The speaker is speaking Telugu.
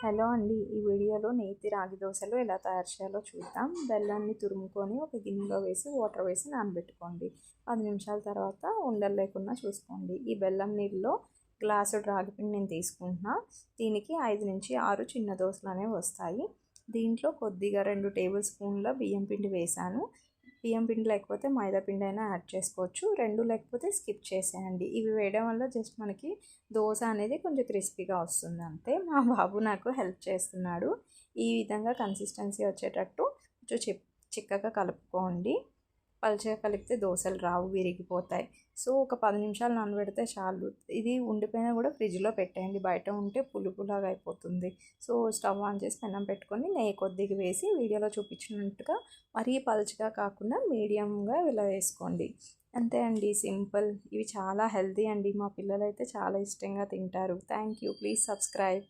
హలో అండి, ఈ వీడియోలో నేతి రాగి దోశలు ఎలా తయారు చేయాలో చూద్దాం. బెల్లాన్ని తురుముకొని ఒక గిన్నెలో వేసి వాటర్ వేసి నానబెట్టుకోండి. 10 నిమిషాల తర్వాత ఉండలు లేకుండా చూసుకోండి. ఈ బెల్లం నీళ్ళలో గ్లాసు రాగి పిండి నేను తీసుకుంటున్నా. దీనికి 5 నుంచి 6 చిన్న దోశలు అనేవి వస్తాయి. దీంట్లో కొద్దిగా 2 టేబుల్ స్పూన్ల బియ్యం పిండి వేసాను. బియ్యం పిండి లేకపోతే మైదా పిండి అయినా యాడ్ చేసుకోవచ్చు. 2 లేకపోతే స్కిప్ చేసేయండి. ఇవి వేయడం వల్ల జస్ట్ మనకి దోశ అనేది కొంచెం క్రిస్పీగా వస్తుంది అంతే. మా బాబు నాకు హెల్ప్ చేస్తున్నాడు. ఈ విధంగా కన్సిస్టెన్సీ వచ్చేటట్టు కొంచెం చిక్కగా కలుపుకోండి. పల్చగా కలిపితే దోశలు రావు, విరిగిపోతాయి. సో ఒక 10 నిమిషాలు నానబెడితే చాలు. ఇది ఉండిపోయినా కూడా ఫ్రిడ్జ్లో పెట్టేయండి, బయట ఉంటే పులుపులాగా అయిపోతుంది. సో స్టవ్ ఆన్ చేసి పెనం పెట్టుకొని నెయ్యి కొద్దిగా వేసి వీడియోలో చూపించినట్టుగా మరీ పల్చగా కాకుండా మీడియంగా ఇలా వేసుకోండి. అంతే అండి, సింపుల్. ఇవి చాలా హెల్తీ అండి. మా పిల్లలైతే చాలా ఇష్టంగా తింటారు. Thank you. Please subscribe.